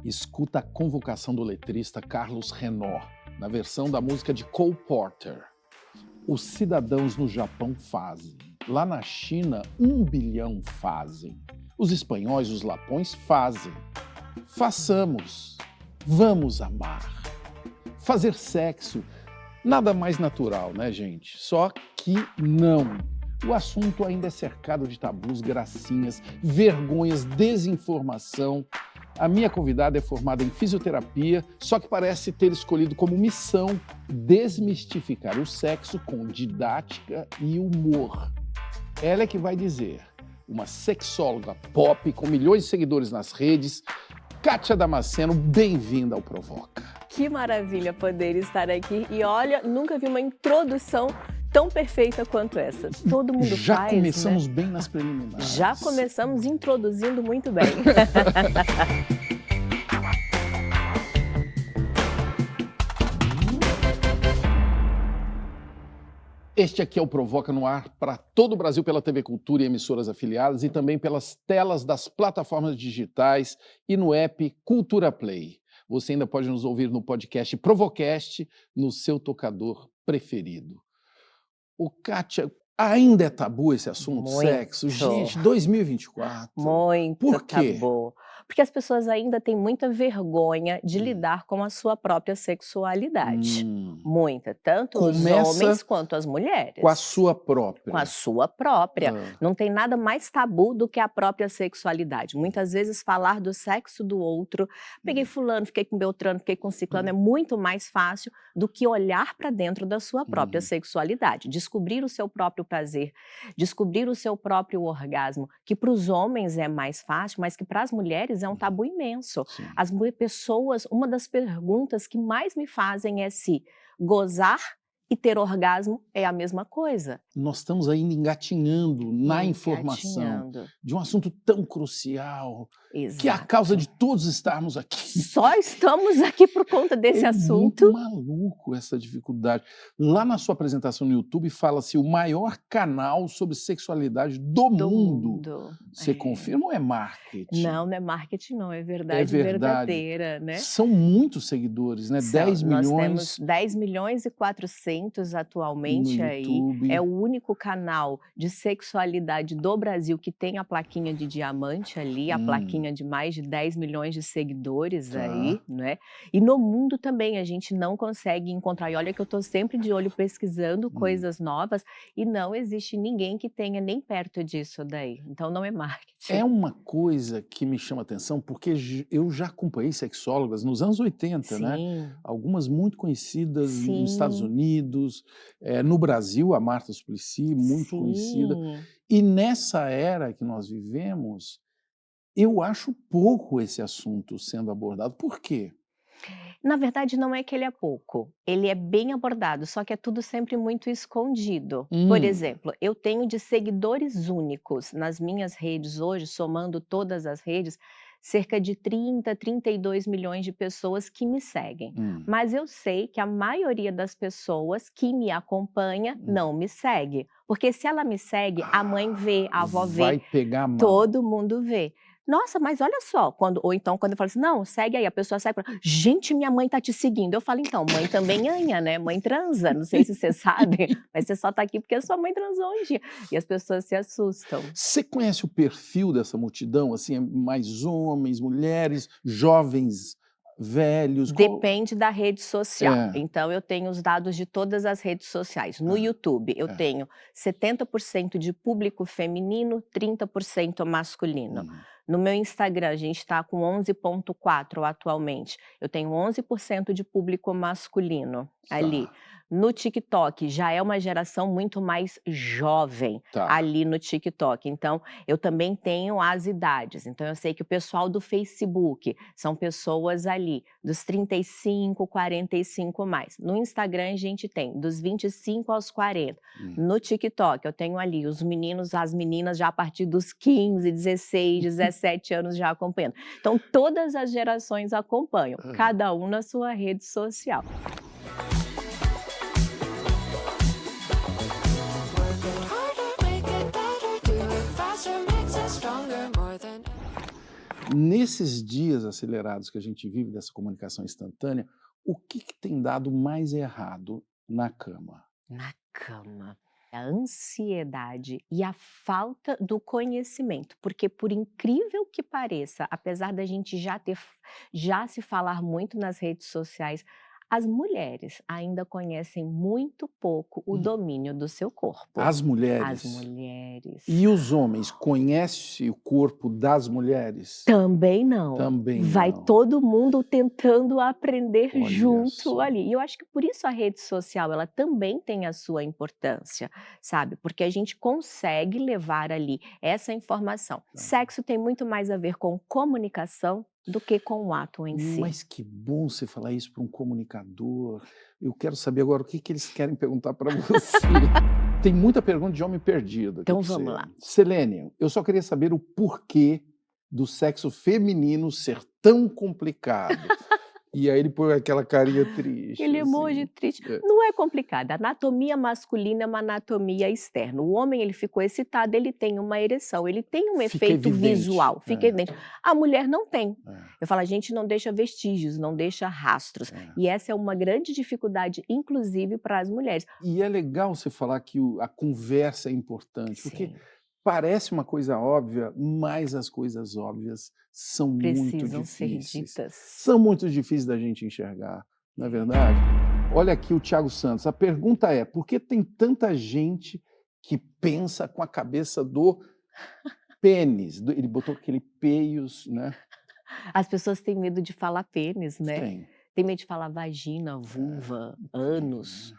Escuta a convocação do letrista Carlos Renaud, na versão da música de Cole Porter. Os cidadãos no Japão fazem. Lá na China, 1 bilhão fazem. Os espanhóis, os lapões, fazem. Façamos. Vamos amar. Fazer sexo. Nada mais natural, né, gente? Só que não. O assunto ainda é cercado de tabus, gracinhas, vergonhas, desinformação. A minha convidada é formada em fisioterapia, só que parece ter escolhido como missão desmistificar o sexo com didática e humor. Ela é que vai dizer, uma sexóloga pop com milhões de seguidores nas redes, Kátia Damasceno, bem-vinda ao Provoca. Que maravilha poder estar aqui e olha, nunca vi uma introdução tão perfeita quanto essa. Todo mundo faz, Já começamos né? bem nas preliminares. Já começamos introduzindo muito bem. Este aqui é o Provoca no ar para todo o Brasil pela TV Cultura e emissoras afiliadas e também pelas telas das plataformas digitais e no app Cultura Play. Você ainda pode nos ouvir no podcast Provocast, no seu tocador preferido. Ô, Kátia, ainda é tabu esse assunto, Muito. sexo? Gente, 2024. Muito Por quê? tabu. Porque as pessoas ainda têm muita vergonha de lidar com a sua própria sexualidade. Muita. Tanto Começa os homens quanto as mulheres. Com a sua própria. Com a sua própria. Não tem nada mais tabu do que a própria sexualidade. Muitas vezes falar do sexo do outro, peguei fulano, fiquei com Beltrano, fiquei com ciclano, é muito mais fácil do que olhar para dentro da sua própria sexualidade. Descobrir o seu próprio prazer, descobrir o seu próprio orgasmo, que para os homens é mais fácil, mas que para as mulheres é um tabu imenso. Sim. As pessoas, uma das perguntas que mais me fazem é se gozar e ter orgasmo é a mesma coisa. Nós estamos ainda engatinhando na informação de um assunto tão crucial, Exato. que é a causa de todos estarmos aqui. Só estamos aqui por conta desse assunto. É muito maluco essa dificuldade. Lá na sua apresentação no YouTube fala-se o maior canal sobre sexualidade do mundo. Você confirma ou é marketing? Não é marketing não, é verdade verdadeira, né? São muitos seguidores, né? 10 milhões. Nós temos 10 milhões e 400 atualmente aí. YouTube. É o único canal de sexualidade do Brasil que tem a plaquinha de diamante ali, a plaquinha de mais de 10 milhões de seguidores aí, né? E no mundo também a gente não consegue encontrar. E olha que eu estou sempre de olho pesquisando coisas novas e não existe ninguém que tenha nem perto disso daí. Então não é marketing. É uma coisa que me chama atenção, porque eu já acompanhei sexólogas nos anos 80, né? Algumas muito conhecidas nos Estados Unidos, no Brasil, a Marta Suplicy, muito conhecida. E nessa era que nós vivemos, eu acho pouco esse assunto sendo abordado. Por quê? Na verdade, não é que ele é pouco, ele é bem abordado, só que é tudo sempre muito escondido. Por exemplo, eu tenho de seguidores únicos nas minhas redes hoje, somando todas as redes, cerca de 30, 32 milhões de pessoas que me seguem. Mas eu sei que a maioria das pessoas que me acompanha não me segue. Porque se ela me segue, a mãe vê, a avó vê, vai pegar mal. Todo mundo vê. Nossa, mas olha só, ou então quando eu falo assim, não, segue aí, a pessoa segue, gente, minha mãe tá te seguindo. Eu falo, então, mãe também anha, né? Mãe transa, não sei se você sabe, mas você só tá aqui porque a sua mãe transou um dia. E as pessoas se assustam. Você conhece o perfil dessa multidão? Assim, é mais homens, mulheres, jovens, velhos? Depende da rede social. Então, eu tenho os dados de todas as redes sociais. No YouTube, eu tenho 70% de público feminino, 30% masculino. No meu Instagram, a gente está com 11,4 atualmente. Eu tenho 11% de público masculino ali. No TikTok, já é uma geração muito mais jovem ali no TikTok. Então, eu também tenho as idades. Então, eu sei que o pessoal do Facebook são pessoas ali dos 35, 45 mais. No Instagram, a gente tem dos 25 aos 40. No TikTok, eu tenho ali os meninos, as meninas já a partir dos 15, 16, 17 anos já acompanhando. Então, todas as gerações acompanham, cada um na sua rede social. Nesses dias acelerados que a gente vive dessa comunicação instantânea, o que tem dado mais errado na cama? Na cama. A ansiedade e a falta do conhecimento, porque por incrível que pareça, apesar da gente já se falar muito nas redes sociais, as mulheres ainda conhecem muito pouco o Hum. domínio do seu corpo. As As mulheres. mulheres. E os homens conhecem o corpo das mulheres? Também não. Também Vai não. todo mundo tentando aprender Olha junto só. ali. E eu acho que por isso a rede social, ela também tem a sua importância, sabe? Porque a gente consegue levar ali essa informação. Sexo tem muito mais a ver com comunicação do que com o ato em si. Mas que bom você falar isso para um comunicador. Eu quero saber agora o que eles querem perguntar para você. Tem muita pergunta de homem perdido aqui Então pra vamos você. lá. Selênia, eu só queria saber o porquê do sexo feminino ser tão complicado. E aí ele põe aquela carinha triste. Aquele emoji assim. triste. Não é complicado. A anatomia masculina é uma anatomia externa. O homem, ele ficou excitado, ele tem uma ereção, ele tem um Fica efeito evidente. visual, fica evidente. A mulher não tem. É. Eu falo, a gente não deixa vestígios, não deixa rastros. É. E essa é uma grande dificuldade, inclusive, para as mulheres. E é legal você falar que a conversa é importante, porque Sim, parece uma coisa óbvia, mas as coisas óbvias são muito precisam ser difíceis. ditas. São muito difíceis da gente enxergar, não é verdade? Olha aqui o Thiago Santos. A pergunta é: por que tem tanta gente que pensa com a cabeça do pênis? Ele botou aquele peios, né? As pessoas têm medo de falar pênis, né? Tem. Tem medo de falar vagina, vulva, ânus.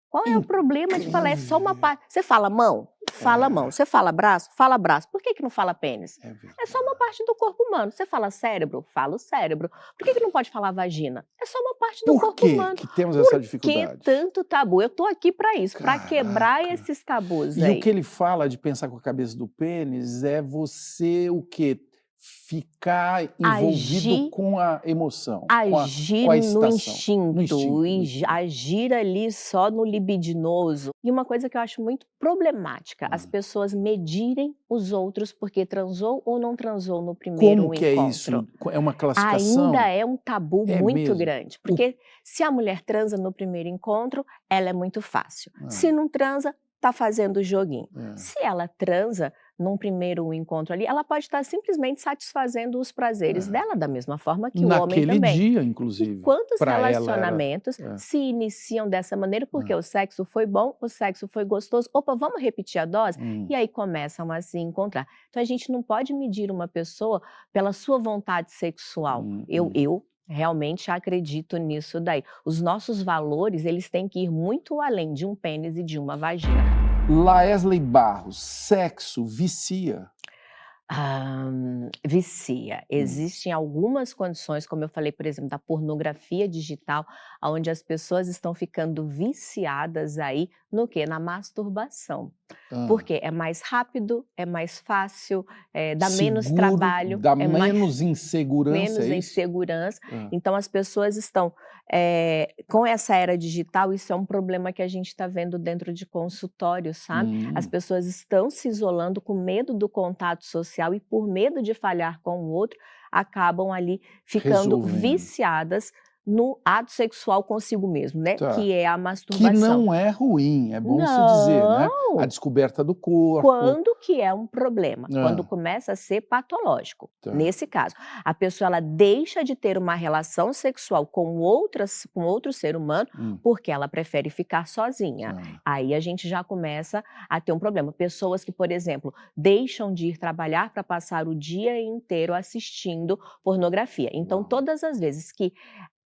Qual é o problema de falar? É só uma parte. Você fala mão? Fala mão. Você fala braço? Fala braço. Por que não fala pênis? É verdade. É só uma parte do corpo humano. Você fala cérebro? Fala o cérebro. Por que não pode falar vagina? É só uma parte do Por corpo que humano. que temos essa Por que dificuldade? tanto tabu? Eu tô aqui para isso, para quebrar Caraca. esses tabus E aí. o que ele fala de pensar com a cabeça do pênis é você o quê? Ficar envolvido Agir, com a emoção, agir com a no excitação. No instinto, instinto. agir ali só no libidinoso. E uma coisa que eu acho muito problemática, as pessoas medirem os outros porque transou ou não transou no primeiro Como que é isso? encontro. É uma classificação? Ainda é um tabu É muito mesmo? grande, porque se a mulher transa no primeiro encontro, ela é muito fácil. Ah. Se não transa, tá fazendo o joguinho. É. Se ela transa num primeiro encontro ali, ela pode estar simplesmente satisfazendo os prazeres dela da mesma forma que o homem Naquele também. dia, E inclusive. quantos Pra ela era- relacionamentos se iniciam dessa maneira porque o sexo foi bom, o sexo foi gostoso, opa, vamos repetir a dose? E aí começam a se encontrar. Então a gente não pode medir uma pessoa pela sua vontade sexual. Eu realmente acredito nisso daí. Os nossos valores, eles têm que ir muito além de um pênis e de uma vagina. Laesley Barros, sexo vicia? Vicia. Existem algumas condições, como eu falei, por exemplo, da pornografia digital, onde as pessoas estão ficando viciadas aí no quê? Na masturbação. Porque é mais rápido, é mais fácil, dá menos Seguro, trabalho, dá é mais menos insegurança, menos é isso? insegurança. Então as pessoas estão com essa era digital, isso é um problema que a gente está vendo dentro de consultórios, sabe? As pessoas estão se isolando com medo do contato social e por medo de falhar com o outro, acabam ali ficando Resolvendo. viciadas no ato sexual consigo mesmo, né? Tá. Que é a masturbação. Que não é ruim, é bom se dizer, né? Não. A descoberta do corpo. Quando que é um problema? Ah. Quando começa a ser patológico. Tá. Nesse caso, a pessoa ela deixa de ter uma relação sexual com outro ser humano porque ela prefere ficar sozinha. Ah. Aí a gente já começa a ter um problema. Pessoas que, por exemplo, deixam de ir trabalhar para passar o dia inteiro assistindo pornografia. Então, todas as vezes que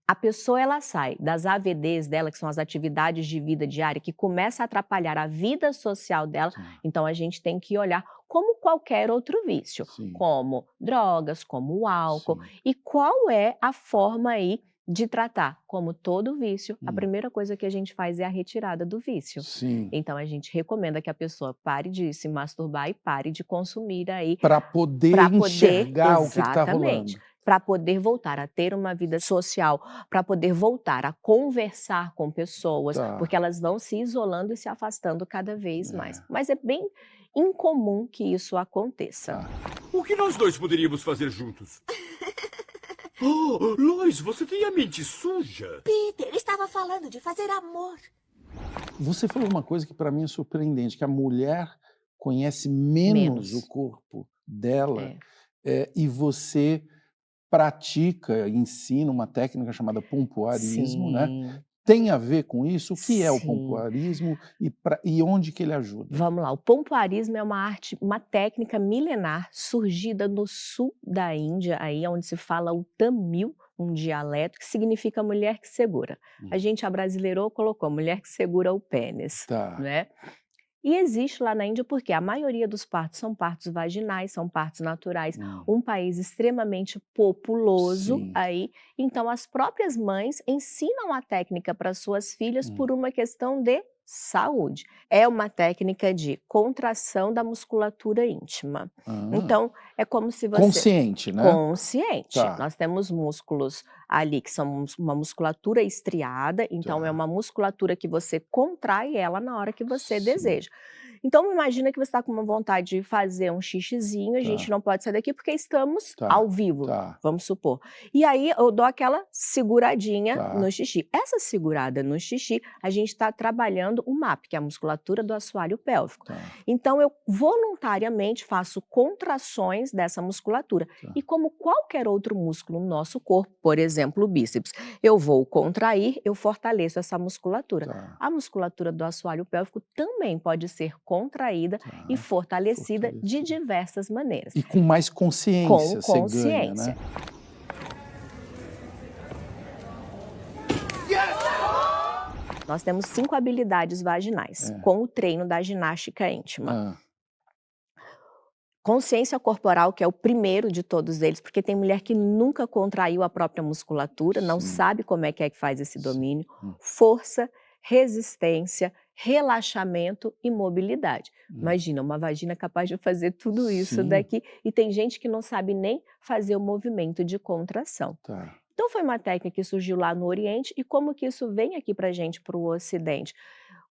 a pessoa ela sai das AVDs dela, que são as atividades de vida diária, que começa a atrapalhar a vida social dela, então a gente tem que olhar como qualquer outro vício, como drogas, como o álcool, e qual é a forma aí de tratar. Como todo vício, a primeira coisa que a gente faz é a retirada do vício. Então a gente recomenda que a pessoa pare de se masturbar e pare de consumir aí para poder enxergar o que está rolando. para poder voltar a ter uma vida social, para poder voltar a conversar com pessoas, porque elas vão se isolando e se afastando cada vez mais. Mas é bem incomum que isso aconteça. O que nós dois poderíamos fazer juntos? Oh, Lois, você tem a mente suja. Peter, estava falando de fazer amor. Você falou uma coisa que para mim é surpreendente, que a mulher conhece menos o corpo dela e você pratica, ensina uma técnica chamada pompoarismo, né? Tem a ver com isso? O que é o pompoarismo e onde que ele ajuda? Vamos lá, o pompoarismo é uma arte, uma técnica milenar surgida no sul da Índia, aí onde se fala o Tamil, um dialeto que significa mulher que segura. A gente abrasileirou, colocou mulher que segura o pênis, né? E existe lá na Índia porque a maioria dos partos são partos vaginais, são partos naturais, um país extremamente populoso aí, então as próprias mães ensinam a técnica para suas filhas por uma questão de saúde. É uma técnica de contração da musculatura íntima. Então, é como se você... Consciente, né? Consciente. Nós temos músculos ali que são uma musculatura estriada, então é uma musculatura que você contrai ela na hora que você deseja. Então, imagina que você está com uma vontade de fazer um xixizinho, a gente não pode sair daqui porque estamos ao vivo, vamos supor. E aí eu dou aquela seguradinha no xixi. Essa segurada no xixi, a gente está trabalhando o MAP, que é a musculatura do assoalho pélvico. Então, eu voluntariamente faço contrações dessa musculatura. E como qualquer outro músculo no nosso corpo, por exemplo, o bíceps, eu vou contrair, eu fortaleço essa musculatura. A musculatura do assoalho pélvico também pode ser contraída e fortalecida de diversas maneiras. E com mais consciência, com consciência. Ganha, né? Nós temos 5 habilidades vaginais, com o treino da ginástica íntima. Consciência corporal, que é o primeiro de todos eles, porque tem mulher que nunca contraiu a própria musculatura, não sabe como é que faz esse domínio. Força, resistência, relaxamento e mobilidade. Imagina, uma vagina capaz de fazer tudo isso daqui, e tem gente que não sabe nem fazer o movimento de contração. Então foi uma técnica que surgiu lá no Oriente, e como que isso vem aqui pra gente, para o Ocidente?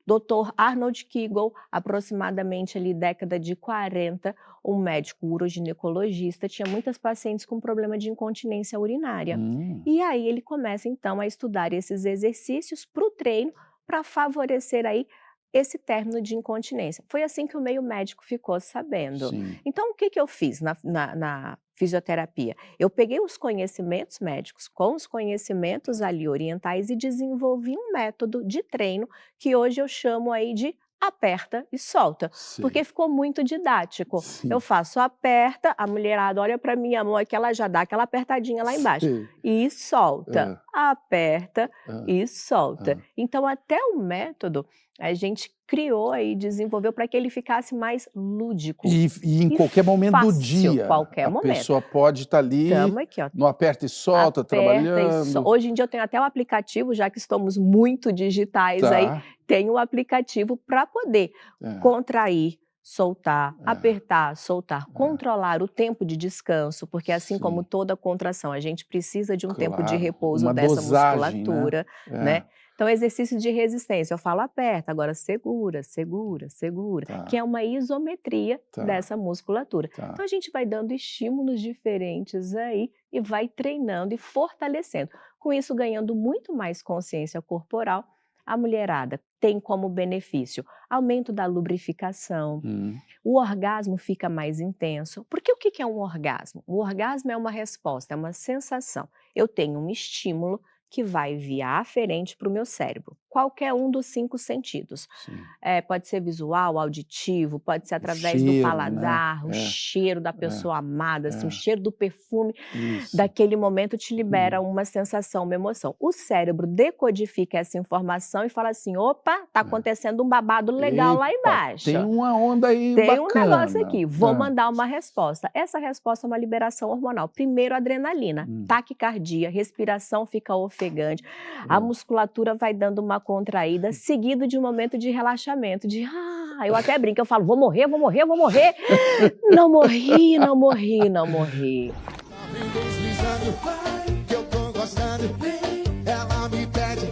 Dr. Arnold Kegel, aproximadamente ali década de 40, um médico uroginecologista, tinha muitas pacientes com problema de incontinência urinária. E aí ele começa então a estudar esses exercícios para o treino, para favorecer aí esse término de incontinência. Foi assim que o meio médico ficou sabendo. Então, o que eu fiz na fisioterapia? Eu peguei os conhecimentos médicos com os conhecimentos ali orientais e desenvolvi um método de treino que hoje eu chamo aí de aperta e solta, porque ficou muito didático. Eu faço aperta, a mulherada olha para minha mão aqui, ela já dá aquela apertadinha lá embaixo e solta, aperta e solta. Então até o método a gente criou e desenvolveu para que ele ficasse mais lúdico. E em qualquer momento fácil, do dia, qualquer a pessoa pode estar ali, aqui, ó, no aperta e solta, trabalhando. Hoje em dia eu tenho até o aplicativo, já que estamos muito digitais aí, tem um aplicativo para poder contrair, soltar, apertar, soltar, controlar o tempo de descanso, porque assim como toda contração, a gente precisa de um tempo de repouso dessa musculatura, né? Então, exercício de resistência, eu falo aperta, agora segura, segura, segura, que é uma isometria dessa musculatura. Então, a gente vai dando estímulos diferentes aí e vai treinando e fortalecendo. Com isso, ganhando muito mais consciência corporal, a mulherada tem como benefício aumento da lubrificação, o orgasmo fica mais intenso. Porque o que é um orgasmo? O orgasmo é uma resposta, é uma sensação. Eu tenho um estímulo que vai via aferente para o meu cérebro. Qualquer um dos 5 sentidos. Pode ser visual, auditivo, pode ser através do paladar, o cheiro da pessoa amada, assim, o cheiro do perfume daquele momento te libera uma sensação, uma emoção. O cérebro decodifica essa informação e fala assim, opa, tá acontecendo um babado legal lá embaixo. Tem uma onda aí Tem bacana. Um negócio aqui, vou mandar uma resposta. Essa resposta é uma liberação hormonal. Primeiro, adrenalina, taquicardia, respiração fica ofegante, a musculatura vai dando uma contraída, seguido de um momento de relaxamento, eu até brinco, eu falo, vou morrer, vou morrer, vou morrer. Não morri, não morri, não morri. que eu tô gostando. Ela me pede,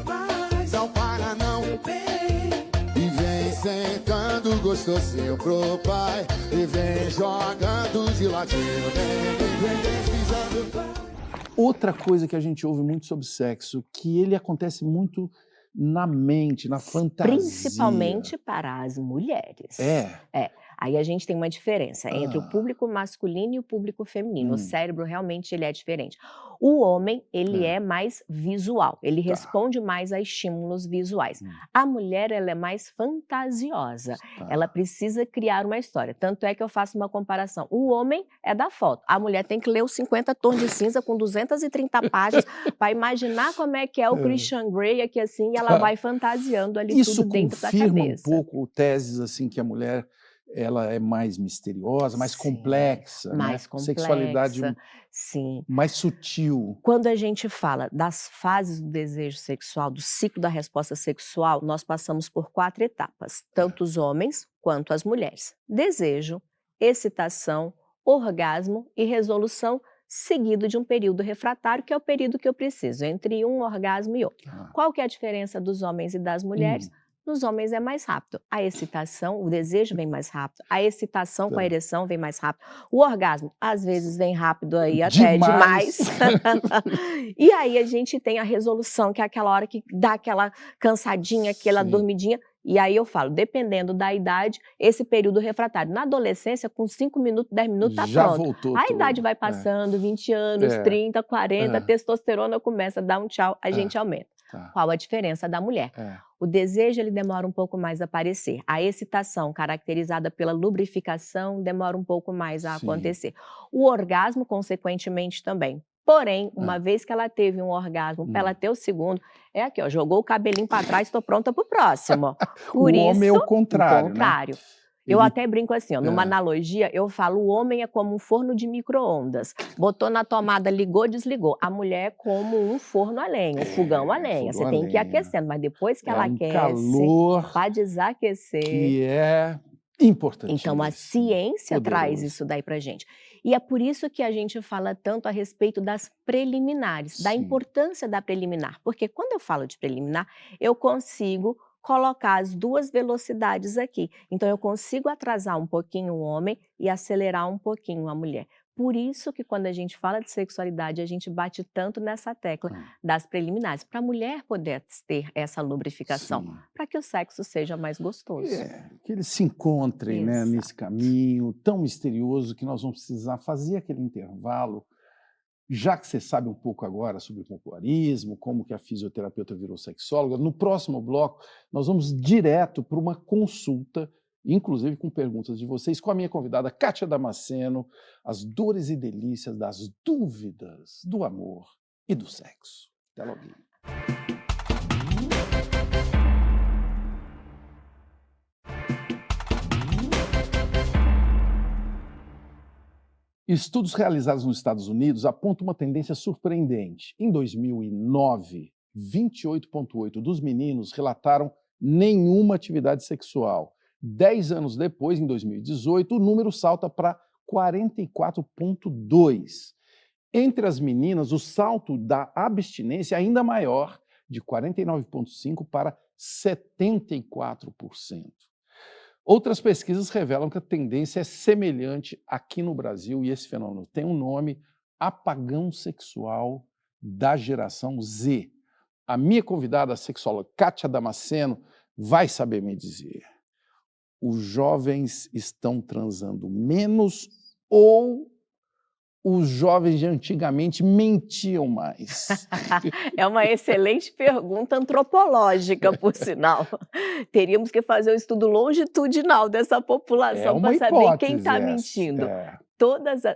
não para não. E vem sentando gostosinho pro pai. E vem jogando de ladinho. Vem deslizando. Outra coisa que a gente ouve muito sobre sexo, que ele acontece muito na mente, na fantasia. Principalmente para as mulheres. É. Aí a gente tem uma diferença entre o público masculino e o público feminino. O cérebro realmente ele é diferente. O homem, ele é mais visual, ele responde mais a estímulos visuais. A mulher, ela é mais fantasiosa, ela precisa criar uma história. Tanto é que eu faço uma comparação. O homem é da foto, a mulher tem que ler os 50 tons de cinza com 230 páginas para imaginar como é que é o Christian Grey aqui assim, e ela vai fantasiando ali tudo dentro da cabeça. Isso confirma um pouco teses assim que a mulher ela é mais misteriosa, mais complexa, mais né? complexa, sexualidade sim. mais sutil. Quando a gente fala das fases do desejo sexual, do ciclo da resposta sexual, nós passamos por 4 etapas, tanto os homens quanto as mulheres. Desejo, excitação, orgasmo e resolução, seguido de um período refratário, que é o período que eu preciso, entre um orgasmo e outro. Qual que é a diferença dos homens e das mulheres? Nos homens é mais rápido. A excitação, o desejo vem mais rápido. A excitação com a ereção vem mais rápido. O orgasmo, às vezes, vem rápido aí até demais. E aí a gente tem a resolução, que é aquela hora que dá aquela cansadinha, aquela dormidinha. E aí eu falo, dependendo da idade, esse período refratário. Na adolescência, com 5 minutos, 10 minutos, tá já pronto. Voltou a tudo. idade vai passando, 20 anos, 30, 40, a testosterona começa a dar um tchau, a gente aumenta. Qual a diferença da mulher? O desejo ele demora um pouco mais a aparecer. A excitação, caracterizada pela lubrificação, demora um pouco mais a acontecer. O orgasmo, consequentemente, também. Porém, uma vez que ela teve um orgasmo, para ela ter o segundo, é aqui, ó, jogou o cabelinho para trás, estou pronta para o próximo. O homem é o contrário, né? Eu até brinco assim, ó, numa analogia, eu falo, o homem é como um forno de micro-ondas. Botou na tomada, ligou, desligou. A mulher é como um forno a lenha, um fogão a lenha. Você tem que ir aquecendo, mas depois que ela aquece, calor para desaquecer... que é importante. Então, a ciência traz isso daí pra gente. E é por isso que a gente fala tanto a respeito das preliminares, da importância da preliminar. Porque quando eu falo de preliminar, eu consigo colocar as 2 velocidades aqui. Então, eu consigo atrasar um pouquinho o homem e acelerar um pouquinho a mulher. Por isso que quando a gente fala de sexualidade, a gente bate tanto nessa tecla das preliminares, para a mulher poder ter essa lubrificação, para que o sexo seja mais gostoso. Que eles se encontrem, né, nesse caminho tão misterioso que nós vamos precisar fazer aquele intervalo. Já que você sabe um pouco agora sobre o pompoarismo, como que a fisioterapeuta virou sexóloga, no próximo bloco nós vamos direto para uma consulta, inclusive com perguntas de vocês, com a minha convidada Kátia Damasceno, as dores e delícias das dúvidas do amor e do sexo. Até logo. Estudos realizados nos Estados Unidos apontam uma tendência surpreendente. Em 2009, 28,8% dos meninos relataram nenhuma atividade sexual. 10 anos depois, em 2018, o número salta para 44,2%. Entre as meninas, o salto da abstinência é ainda maior, de 49,5% para 74%. Outras pesquisas revelam que a tendência é semelhante aqui no Brasil e esse fenômeno tem um nome: apagão sexual da geração Z. A minha convidada, a sexóloga Kátia Damasceno, vai saber me dizer. Os jovens estão transando menos ou os jovens de antigamente mentiam mais? É uma excelente pergunta antropológica, por sinal. Teríamos que fazer um estudo longitudinal dessa população para saber quem está mentindo.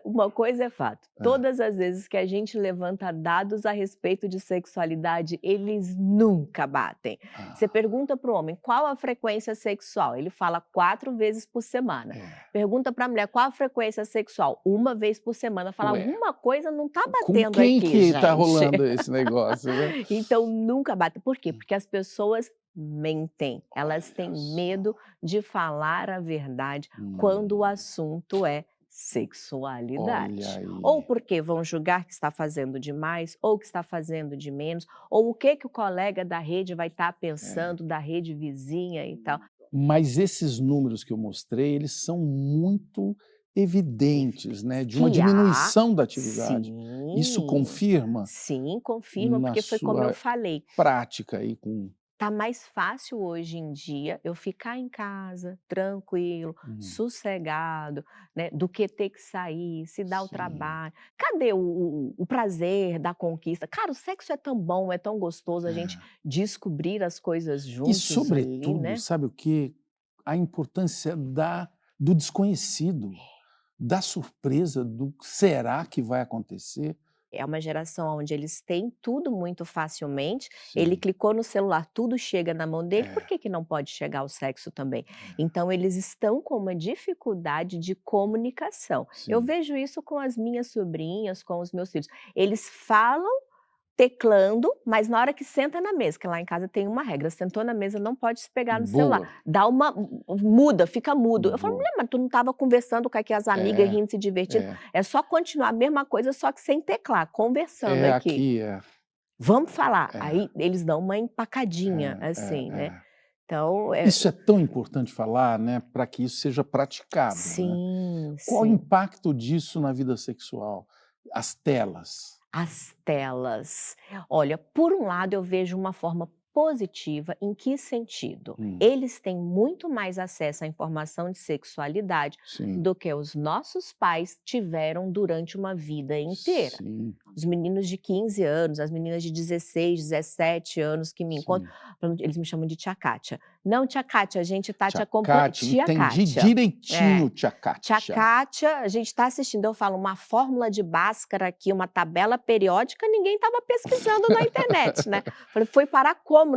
Uma coisa é fato, todas as vezes que a gente levanta dados a respeito de sexualidade, eles nunca batem. Você pergunta para o homem qual a frequência sexual, ele fala 4 vezes por semana. Pergunta para a mulher qual a frequência sexual, 1 vez por semana. Fala, alguma coisa não está batendo com quem aqui, que gente. Está rolando esse negócio, né? Então, nunca bate. Por quê? Porque as pessoas mentem, elas têm medo de falar a verdade quando o assunto é sexualidade. Olha aí. Ou porque vão julgar que está fazendo demais, ou que está fazendo de menos, ou o que o colega da rede vai estar pensando da rede vizinha e tal. Mas esses números que eu mostrei, eles são muito evidentes, né, de uma diminuição da atividade. Isso Sim, confirma sim, confirma, na porque foi como eu sua falei. prática aí com Tá mais fácil hoje em dia eu ficar em casa, tranquilo, sossegado, né, do que ter que sair, se dar o Sim. trabalho. Cadê o prazer da conquista? Cara, o sexo é tão bom, é tão gostoso a gente descobrir as coisas E juntos ali, sobretudo, né? sabe o quê? A importância do desconhecido, da surpresa, do será que vai acontecer? É uma geração onde eles têm tudo muito facilmente, ele Sim. clicou no celular, tudo chega na mão dele, por É. que não pode chegar o sexo também? Então eles estão com uma dificuldade de comunicação. Eu Sim. vejo isso com as minhas sobrinhas, com os meus filhos. Eles falam teclando, mas na hora que senta na mesa, que lá em casa tem uma regra, sentou na mesa não pode se pegar no celular, Boa. dá uma muda, fica mudo. Eu falo: Boa. "Mulher, mas tu não estava conversando com aqui as amigas, rindo, se divertindo?" É só continuar a mesma coisa, só que sem teclar, conversando aqui. Vamos falar. Aí eles dão uma empacadinha, assim, né. Então Isso é tão importante falar, né, para que isso seja praticado, né. sim, Qual o sim. impacto disso na vida sexual? As telas. As telas. Olha, por um lado eu vejo uma forma positiva, em que sentido? Eles têm muito mais acesso à informação de sexualidade Sim. do que os nossos pais tiveram durante uma vida inteira. Sim. Os meninos de 15 anos, as meninas de 16, 17 anos que me encontram, eles me chamam de tia Kátia. Não, tia Kátia, a gente tá te acompanhando. Tia Entendi Kátia. direitinho, tia Kátia. Tia Kátia, a gente está assistindo, eu falo uma fórmula de Bhaskara aqui, uma tabela periódica, ninguém estava pesquisando na internet, né. Falei: "Foi parar como?"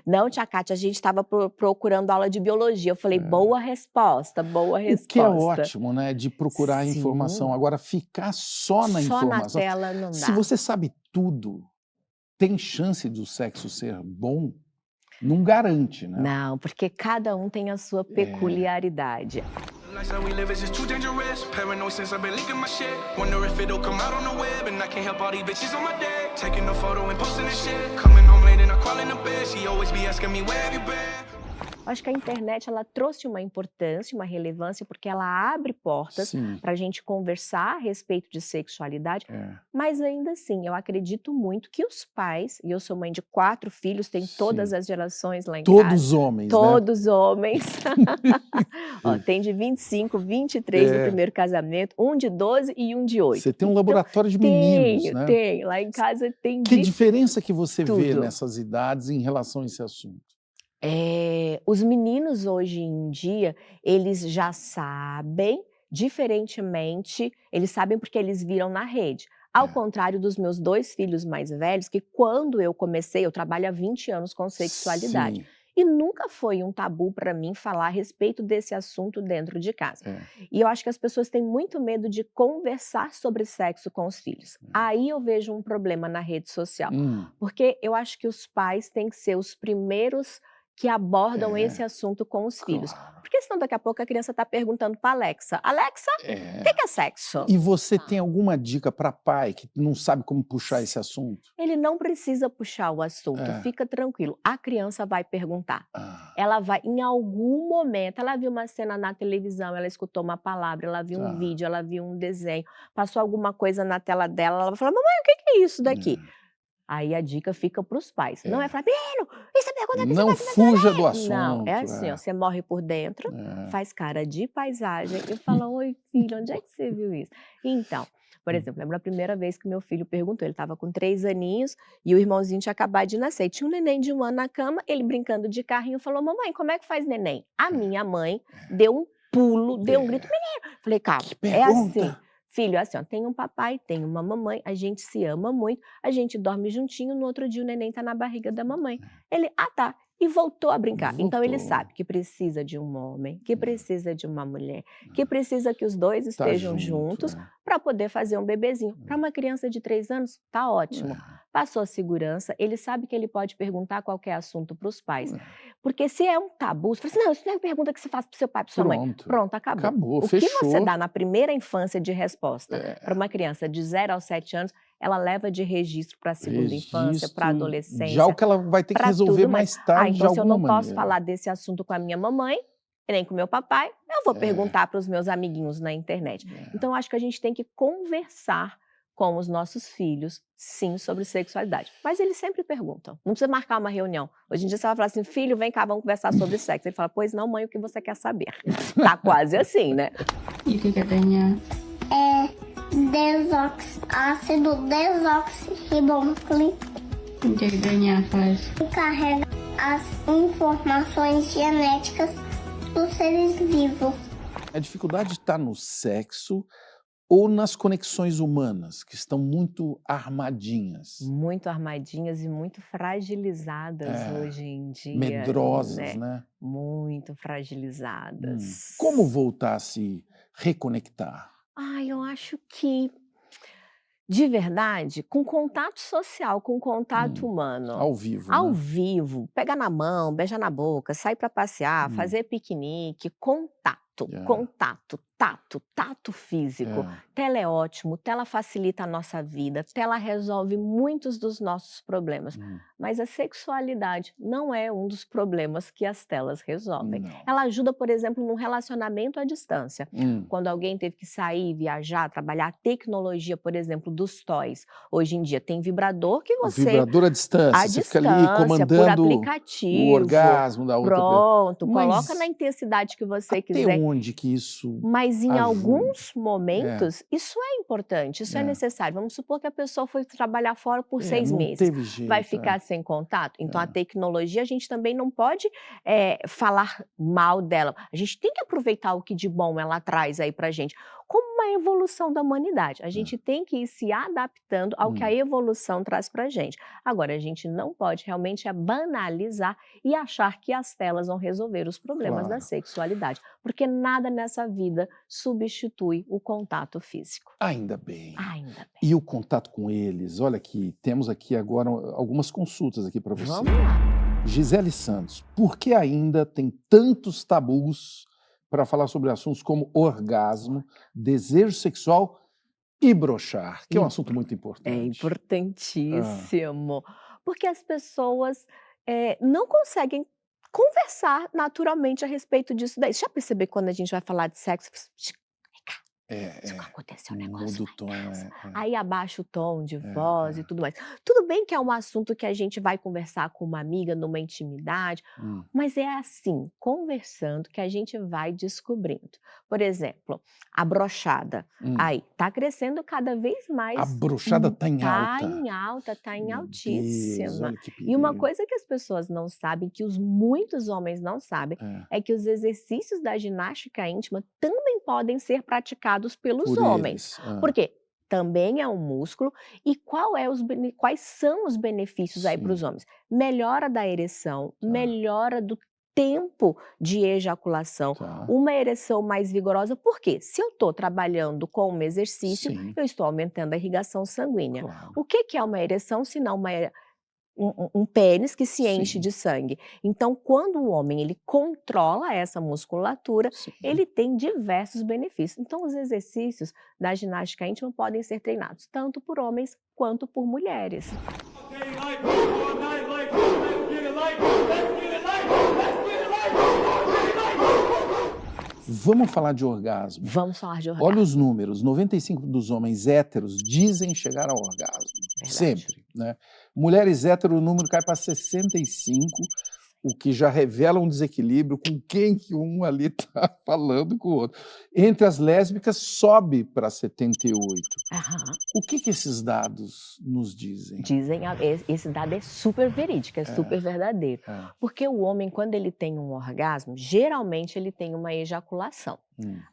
Não, tia Kátia, a gente estava procurando aula de biologia. Eu falei: "Boa resposta, boa resposta." O que é ótimo, né, de procurar Sim. informação. Agora ficar só na Só na informação, tela não se dá. você sabe tudo, tem chance do sexo ser bom? Não garante, né. Não, porque cada um tem a sua peculiaridade. Lifestyle we live is just too dangerous. Paranoid since I've been leaking my shit. Wonder if it'll come out on the web. And I can't help all these bitches on my dick. Taking a photo and posting that shit. Coming home late and I crawl in the bed. She always be asking me where have you been. Acho que a internet ela trouxe uma importância, uma relevância, porque ela abre portas para a gente conversar a respeito de sexualidade, mas ainda assim, eu acredito muito que os pais, e eu sou mãe de 4 filhos, tem todas as gerações lá em casa. Todos homens, né? Todos homens. Ó, tem de 25, 23 do primeiro casamento, um de 12 e um de 8. Você tem um laboratório de meninos, né? Tem. Lá em casa tem Que de diferença que você vê tudo. nessas idades em relação a esse assunto? Os meninos hoje em dia, eles já sabem, diferentemente, eles sabem porque eles viram na rede. Ao contrário dos meus 2 filhos mais velhos, que quando eu comecei, eu trabalho há 20 anos com sexualidade. Sim. E nunca foi um tabu para mim falar a respeito desse assunto dentro de casa. E eu acho que as pessoas têm muito medo de conversar sobre sexo com os filhos. Aí eu vejo um problema na rede social. Porque eu acho que os pais têm que ser os primeiros que abordam esse assunto com os filhos. Porque senão daqui a pouco a criança está perguntando para Alexa: Alexa, o que é sexo? E você tem alguma dica para pai que não sabe como puxar esse assunto? Ele não precisa puxar o assunto, fica tranquilo. A criança vai perguntar. Ela vai, em algum momento, ela viu uma cena na televisão, ela escutou uma palavra, ela viu um vídeo, ela viu um desenho, passou alguma coisa na tela dela, ela vai falar: mamãe, o que é isso daqui? Aí a dica fica para os pais. Não é falar: menino, isso é pergunta que não você fuja do assunto. Não, é assim, ó, você morre por dentro, faz cara de paisagem e fala: oi, filho, onde é que você viu isso? Então, por exemplo, lembro a primeira vez que meu filho perguntou, ele estava com 3 aninhos e o irmãozinho tinha acabado de nascer. Tinha um neném de 1 ano na cama, ele brincando de carrinho, falou: mamãe, como é que faz neném? A minha mãe deu um pulo, deu um grito: menino! Falei: calma, é assim. Filho, é assim, ó, tem um papai, tem uma mamãe, a gente se ama muito, a gente dorme juntinho, no outro dia o neném tá na barriga da mamãe. Ele, tá. E voltou a brincar. Então ele sabe que precisa de um homem, que precisa de uma mulher, que precisa que os dois estejam juntos para poder fazer um bebezinho. Para uma criança de 3 anos, tá ótimo. Passou a segurança, ele sabe que ele pode perguntar qualquer assunto para os pais. Porque se é um tabu, você fala assim, não, isso não é pergunta que se faz pro seu pai, pra sua mãe. Pronto, acabou. Acabou, o fechou. que você dá na primeira infância de resposta para uma criança de 0 aos 7 anos, ela leva de registro para a segunda infância, para a adolescência. Já o que ela vai ter que resolver mais tarde, então, de se eu alguma não posso maneira. falar desse assunto com a minha mamãe, nem com meu papai, eu vou perguntar para os meus amiguinhos na internet. Então, acho que a gente tem que conversar com os nossos filhos, sim, sobre sexualidade. Mas eles sempre perguntam. Não precisa marcar uma reunião. Hoje em dia você vai falar assim, filho, vem cá, vamos conversar sobre sexo. Ele fala, pois não, mãe, o que você quer saber? Tá quase assim, né? E o que katanya? Ácido desoxirribonucleico. O que katanya faz? Carrega as informações genéticas dos seres vivos. A dificuldade está no sexo ou nas conexões humanas, que estão muito armadinhas. Muito armadinhas e muito fragilizadas hoje em dia. Medrosas, né? Muito fragilizadas. Como voltar a se reconectar? Eu acho que, de verdade, com contato social, com contato humano. Ao vivo, Ao né? vivo, pegar na mão, beijar na boca, sair para passear, fazer piquenique, contato, tato físico. Tela é ótimo, tela facilita a nossa vida, tela resolve muitos dos nossos problemas. Mas a sexualidade não é um dos problemas que as telas resolvem. Não. Ela ajuda, por exemplo, num relacionamento à distância. Quando alguém teve que sair, viajar, trabalhar, a tecnologia, por exemplo, dos toys. Hoje em dia tem vibrador que você... Vibrador à distância, você fica ali comandando por aplicativo, o orgasmo da outra pessoa. Pronto, coloca na intensidade que você quiser. Até onde que isso Mas em ajuda? alguns momentos, isso é importante, isso é necessário. Vamos supor que a pessoa foi trabalhar fora por 6 meses. Teve jeito, vai ficar sem contato? Então, a tecnologia, a gente também não pode falar mal dela. A gente tem que aproveitar o que de bom ela traz aí pra gente. Como uma evolução da humanidade. A gente tem que ir se adaptando ao que a evolução traz pra gente. Agora, a gente não pode realmente banalizar e achar que as telas vão resolver os problemas da sexualidade. Porque nada nessa vida substitui o contato físico. Ainda bem. Ainda bem. E o contato com eles? Olha aqui, temos aqui agora algumas consultas aqui para você. Vamos lá. Gisele Santos, por que ainda tem tantos tabus para falar sobre assuntos como orgasmo, desejo sexual e broxar, que é um assunto muito importante? É importantíssimo. Porque as pessoas não conseguem conversar naturalmente a respeito disso daí. Você já percebeu que quando a gente vai falar de sexo, aconteceu um negócio muda o tom, aí abaixa o tom de voz e tudo mais. Tudo bem que é um assunto que a gente vai conversar com uma amiga numa intimidade, mas é assim, conversando, que a gente vai descobrindo. Por exemplo, a broxada. Aí, tá crescendo cada vez mais. A broxada tá em alta. Tá em alta, tá em altíssima. Deus, olha que E uma perigo. coisa que as pessoas não sabem, que muitos homens não sabem, é que os exercícios da ginástica íntima também podem ser praticados pelos Por homens. eles. Por quê? Também é um músculo. E quais são os benefícios aí para os homens? Melhora da ereção, melhora do tempo de ejaculação, uma ereção mais vigorosa. Por quê? Se eu estou trabalhando com um exercício, eu estou aumentando a irrigação sanguínea. O que é uma ereção, se não um pênis que se enche de sangue? Então, quando o homem ele controla essa musculatura, ele tem diversos benefícios. Então, os exercícios da ginástica íntima podem ser treinados tanto por homens quanto por mulheres. Vamos falar de orgasmo. Vamos falar de orgasmo. Olha os números, 95% dos homens héteros dizem chegar ao orgasmo. Verdade. Sempre, né? Mulheres héteros, o número cai para 65%, o que já revela um desequilíbrio com quem que um ali está falando com o outro. Entre as lésbicas, sobe para 78%. O que esses dados nos dizem? Esse dado é super verídico, é super verdadeiro. Porque o homem, quando ele tem um orgasmo, geralmente ele tem uma ejaculação.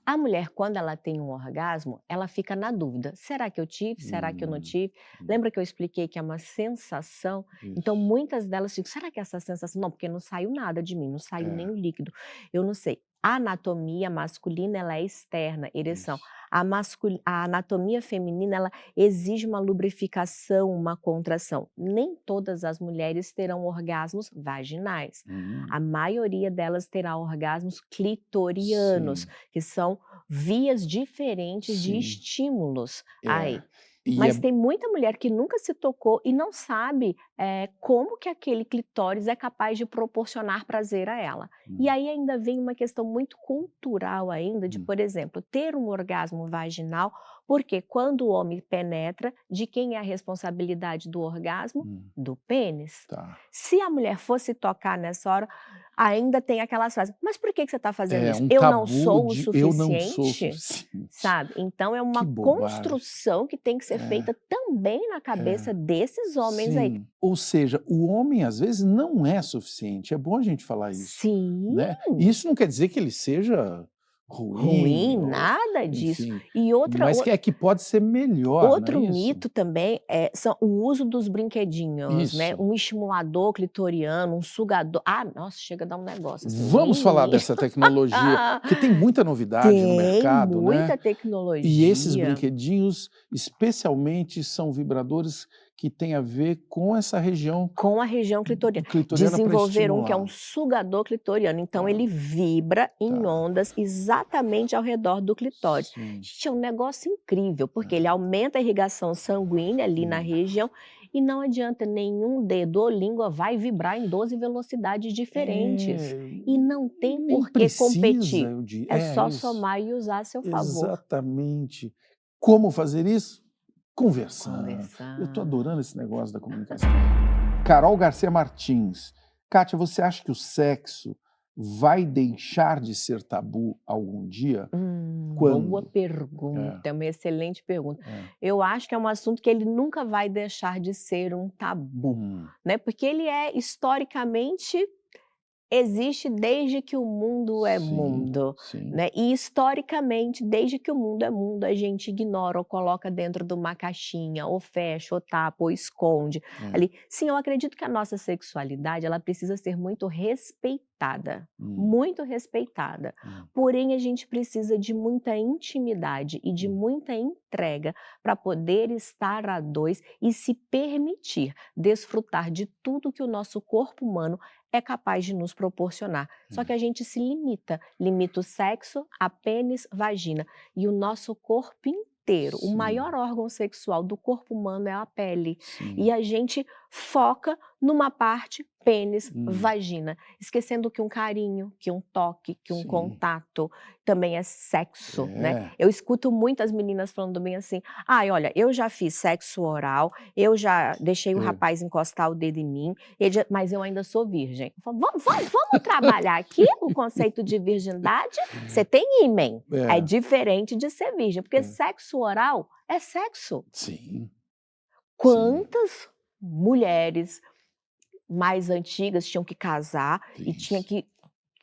A mulher, quando ela tem um orgasmo, ela fica na dúvida. Será que eu tive? Será que eu não tive? Lembra que eu expliquei que é uma sensação? Então, muitas delas ficam, será que é essa sensação? Não, porque não saiu nada de mim, não saiu nenhum líquido. Eu não sei. A anatomia masculina, ela é externa, ereção. Isso. A anatomia feminina, ela exige uma lubrificação, uma contração. Nem todas as mulheres terão orgasmos vaginais. A maioria delas terá orgasmos clitorianos, Sim. que são vias diferentes de Sim. estímulos. É. Aí. E Mas é tem muita mulher que nunca se tocou e não sabe como que aquele clitóris é capaz de proporcionar prazer a ela. E aí ainda vem uma questão muito cultural ainda de, por exemplo, ter um orgasmo vaginal, porque quando o homem penetra, de quem é a responsabilidade do orgasmo? Do pênis. Tá. Se a mulher fosse tocar nessa hora, ainda tem aquelas frases, mas por que você está fazendo isso? Um Eu não tabu sou o de eu não sou o suficiente? suficiente. Sabe? Então é uma Que bobagem. construção que tem que ser feita também na cabeça desses homens aí. Sim. Ou seja, o homem às vezes não é suficiente. É bom a gente falar isso, Sim. né? E isso não quer dizer que ele seja ruim, ou, nada disso. enfim, E mas que pode ser melhor, outro não é isso? mito também é o uso dos brinquedinhos, né? Isso. Um estimulador clitoriano, um sugador. Ah, nossa, chega a dar um negócio assim. Vamos falar dessa tecnologia, porque tem muita novidade no mercado, Tem muita né? tecnologia. E esses brinquedinhos, especialmente, são vibradores que têm a ver com essa região com a região clitoriana. clitoriana pra Desenvolveram um que é um estimular. sugador clitoriano. Então ele vibra em ondas exatamente ao redor do clitóris. Sim. Gente, é um negócio incrível, porque ele aumenta a irrigação sanguínea ali na região e não adianta nenhum dedo ou língua vai vibrar em 12 velocidades diferentes. E não tem Nem por que precisa, competir. eu diria. É só isso. somar e usar a seu favor. Exatamente. Como fazer isso? Conversando. Conversando. Eu estou adorando esse negócio da comunicação. Carol Garcia Martins. Kátia, você acha que o sexo vai deixar de ser tabu algum dia? Boa pergunta, é uma excelente pergunta. Eu acho que é um assunto que ele nunca vai deixar de ser um tabu, né? Porque ele é historicamente existe desde que o mundo é mundo, né? E historicamente, desde que o mundo é mundo, a gente ignora ou coloca dentro de uma caixinha, ou fecha, ou tapa, ou esconde ali. Sim, eu acredito que a nossa sexualidade, ela precisa ser muito respeitada, muito respeitada. Porém, a gente precisa de muita intimidade e de muita entrega para poder estar a dois e se permitir desfrutar de tudo que o nosso corpo humano é capaz de nos proporcionar. Só que a gente se limita o sexo a pênis, vagina. E o nosso corpo inteiro, o maior órgão sexual do corpo humano é a pele. E a gente foca numa parte pênis, vagina, esquecendo que um carinho, que um toque, que um contato também é sexo, né? Eu escuto muitas meninas falando bem assim, olha, eu já fiz sexo oral, eu já deixei o rapaz encostar o dedo em mim, mas eu ainda sou virgem. Eu falo, vamos trabalhar aqui o conceito de virgindade? Você tem ímen, é diferente de ser virgem, porque sexo oral é sexo. Sim. Quantas mulheres mais antigas tinham que casar e tinha que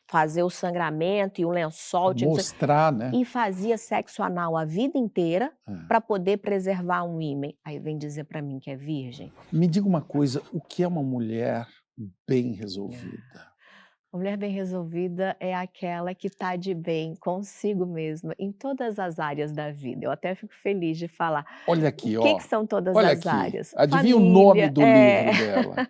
fazer o sangramento e o lençol, mostrar, né? E fazia sexo anal a vida inteira para poder preservar um ímen. Aí vem dizer para mim que é virgem. Me diga uma coisa, o que é uma mulher bem resolvida? A mulher bem resolvida é aquela que está de bem consigo mesma em todas as áreas da vida. Eu até fico feliz de falar. Olha aqui, o que são todas olha as aqui. áreas? Adivinha Família, o nome do livro dela?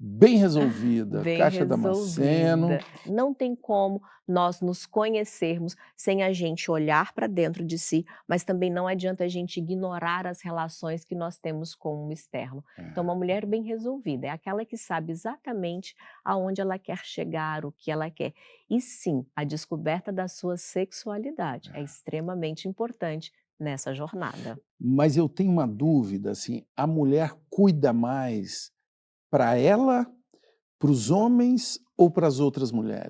Bem resolvida, bem Kátia Damasceno. Não tem como nós nos conhecermos sem a gente olhar para dentro de si, mas também não adianta a gente ignorar as relações que nós temos com o externo. Então, uma mulher bem resolvida é aquela que sabe exatamente aonde ela quer chegar, o que ela quer. E sim, a descoberta da sua sexualidade é extremamente importante nessa jornada. Mas eu tenho uma dúvida, assim, a mulher cuida mais para ela, para os homens ou para as outras mulheres?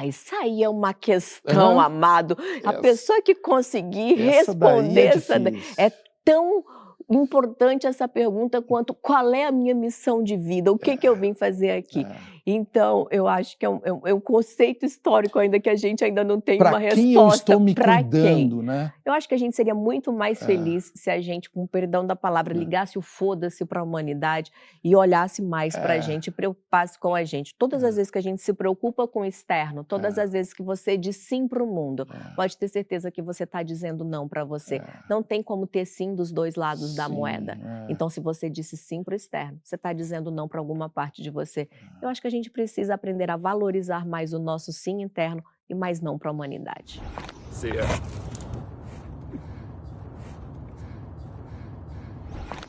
Isso aí é uma questão, amado. A pessoa que conseguir responder essa daí é tão importante essa pergunta quanto qual é a minha missão de vida, o que eu vim fazer aqui. Então, eu acho que é um conceito histórico ainda que a gente ainda não tem uma Para quem eu resposta. estou me Pra cuidando, quem? né? Eu acho que a gente seria muito mais É. feliz se a gente, com o perdão da palavra, É. ligasse o foda-se para a humanidade e olhasse mais para a gente, preocupasse com a gente. Todas as vezes que a gente se preocupa com o externo, todas as vezes que você diz sim para o mundo, pode ter certeza que você está dizendo não para você. Não tem como ter sim dos dois lados da moeda. Então, se você disse sim para o externo, você está dizendo não para alguma parte de você. Eu acho que a gente precisa aprender a valorizar mais o nosso sim interno e mais não para a humanidade.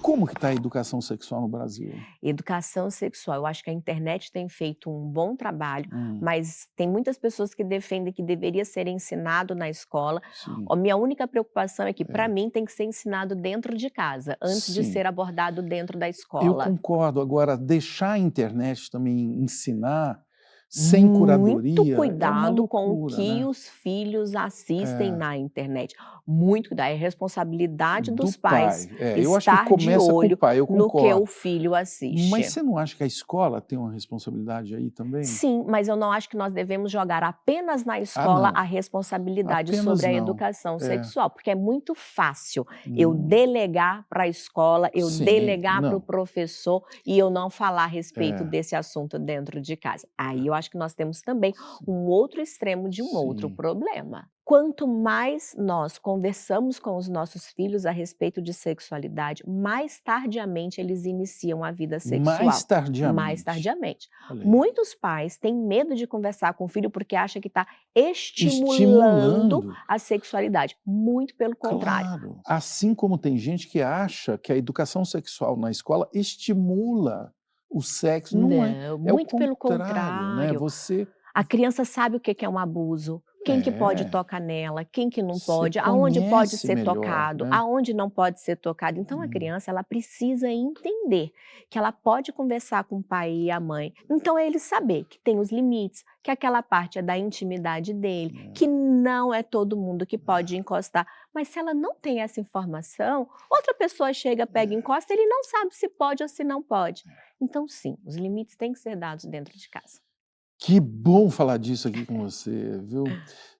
Como que está a educação sexual no Brasil? Educação sexual, eu acho que a internet tem feito um bom trabalho, mas tem muitas pessoas que defendem que deveria ser ensinado na escola. Sim. A minha única preocupação é que, para mim, tem que ser ensinado dentro de casa, antes de Sim. ser abordado dentro da Eu escola. concordo. Agora, deixar a internet também ensinar sem curadoria Muito é uma cuidado com o loucura, que né? os filhos assistem na internet. Muito cuidado, é responsabilidade dos Do pais pai. Eu acho que estar de começa com o olho pai, eu no que concordo. o filho Mas assiste. você não acha que a escola tem uma responsabilidade aí também? Sim, mas eu não acho que nós devemos jogar apenas na escola não. a responsabilidade Apenas sobre a não. educação É. sexual, porque é muito fácil eu delegar para a escola, eu Sim, delegar para o não. professor e eu não falar a respeito desse assunto dentro de casa. Aí eu acho que nós temos também um outro extremo de um outro Sim. problema. Quanto mais nós conversamos com os nossos filhos a respeito de sexualidade, mais tardiamente eles iniciam a vida sexual. Mais tardiamente. Mais tardiamente. Olha aí. Muitos pais têm medo de conversar com o filho porque acham que está estimulando a sexualidade. Muito pelo contrário. Claro. Assim como tem gente que acha que a educação sexual na escola estimula o sexo, não é. Não, É o muito pelo contrário, né? contrário. Você A criança sabe o que é um abuso, quem que pode É. tocar nela, quem que não Você pode, aonde pode conhece ser melhor, tocado, né? aonde não pode ser tocado. Então a criança, ela precisa entender que ela pode conversar com o pai e a mãe. Então é ele saber que tem os limites, que aquela parte é da intimidade dele, que não é todo mundo que pode encostar. Mas se ela não tem essa informação, outra pessoa chega, pega, encosta, ele não sabe se pode ou se não pode. Então sim, os limites têm que ser dados dentro de casa. Que bom falar disso aqui com você, viu?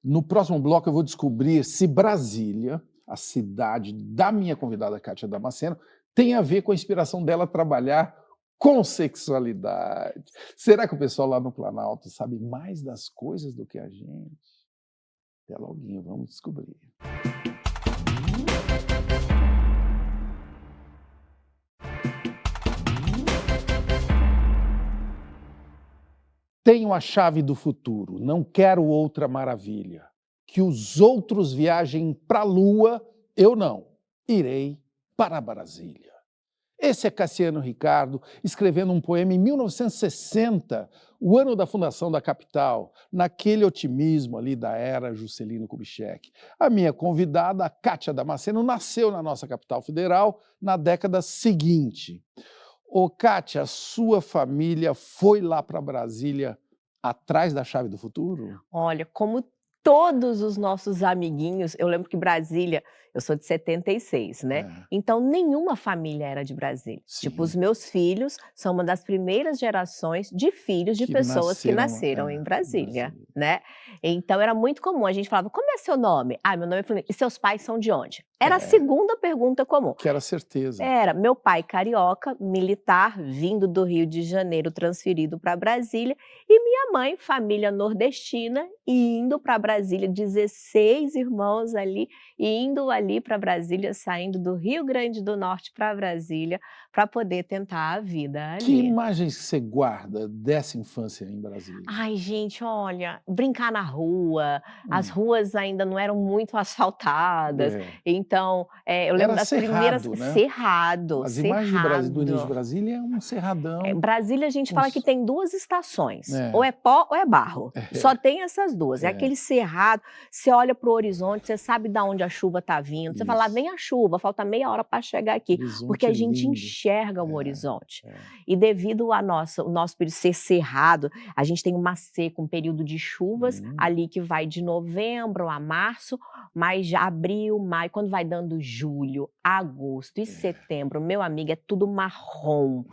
No próximo bloco eu vou descobrir se Brasília, a cidade da minha convidada Kátia Damasceno, tem a ver com a inspiração dela trabalhar com sexualidade. Será que o pessoal lá no Planalto sabe mais das coisas do que a gente? Até loguinho, vamos descobrir. Tenho a chave do futuro, não quero outra maravilha. Que os outros viajem para a Lua, eu não. Irei para Brasília. Esse é Cassiano Ricardo, escrevendo um poema em 1960, o ano da fundação da capital, naquele otimismo ali da era Juscelino Kubitschek. A minha convidada, a Kátia Damasceno, nasceu na nossa capital federal na década seguinte. Ô, Kátia, sua família foi lá para Brasília atrás da chave do futuro? Olha, como todos os nossos amiguinhos, eu lembro que Brasília, eu sou de 76, né? Então nenhuma família era de Brasília. Sim. Tipo, os meus filhos são uma das primeiras gerações de filhos de Que pessoas que nasceram, nasceram em Brasília, né? Então era muito comum, a gente falava, como é seu nome? Ah, meu nome é Fulano. E seus pais são de onde? Era a segunda pergunta comum. Que era certeza. Era meu pai carioca, militar, vindo do Rio de Janeiro, transferido para Brasília, e minha mãe, família nordestina, indo para Brasília, 16 irmãos ali, indo ali para Brasília, saindo do Rio Grande do Norte para Brasília, para poder tentar a vida ali. Que imagens você guarda dessa infância em Brasília? Ai, gente, olha, brincar na rua, as ruas ainda não eram muito asfaltadas, então, eu lembro Era das cerrado, primeiras... né? Cerrado, As imagens do início de cerrado. Brasília é um cerradão. Brasília a gente fala que tem duas estações, É. ou é pó ou é barro, só tem essas duas, é aquele cerrado, você olha para o horizonte, você sabe de onde a chuva está vindo, você fala, lá vem a chuva, falta meia hora para chegar aqui, Horizonte porque a gente lindo. enxerga o horizonte. E devido ao nosso período ser cerrado, a gente tem uma seca, um período de chuvas ali que vai de novembro a março, mas já abril, maio, quando vai dando julho, agosto e setembro, meu amigo, é tudo marrom,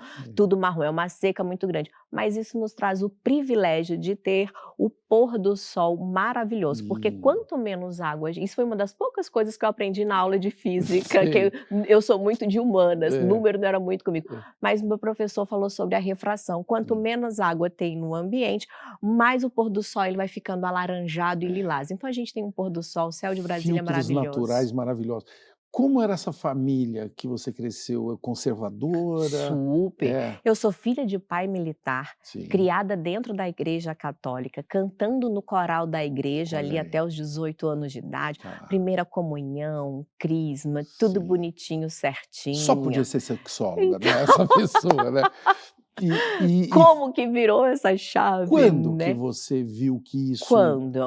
é uma seca muito grande. mas isso nos traz o privilégio de ter o pôr do sol maravilhoso, porque quanto menos água, isso foi uma das poucas coisas que eu aprendi na aula de física, que eu sou muito de humanas, número não era muito comigo, mas meu professor falou sobre a refração, quanto menos água tem no ambiente, mais o pôr do sol ele vai ficando alaranjado e lilás. Então a gente tem um pôr do sol, o céu de Brasília é maravilhoso. Naturais maravilhosos. Como era essa família que você cresceu? Conservadora? Super. Eu sou filha de pai militar, criada dentro da igreja católica, cantando no coral da igreja ali até os 18 anos de idade. Primeira comunhão, crisma, tudo bonitinho, certinho. Só podia ser sexóloga, né? Essa pessoa, né? Como que virou essa chave? Quando que você viu que isso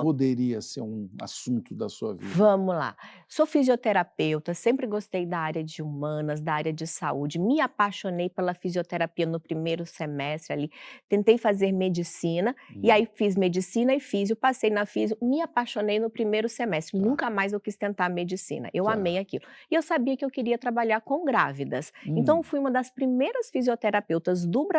poderia ser um assunto da sua vida? Vamos lá. Sou fisioterapeuta, sempre gostei da área de humanas, da área de saúde. Me apaixonei pela fisioterapia no primeiro semestre ali. Tentei fazer medicina, e aí fiz medicina e físio, passei na físio, me apaixonei no primeiro semestre. Nunca mais eu quis tentar medicina. Eu amei aquilo. E eu sabia que eu queria trabalhar com grávidas. Então, fui uma das primeiras fisioterapeutas do Brasil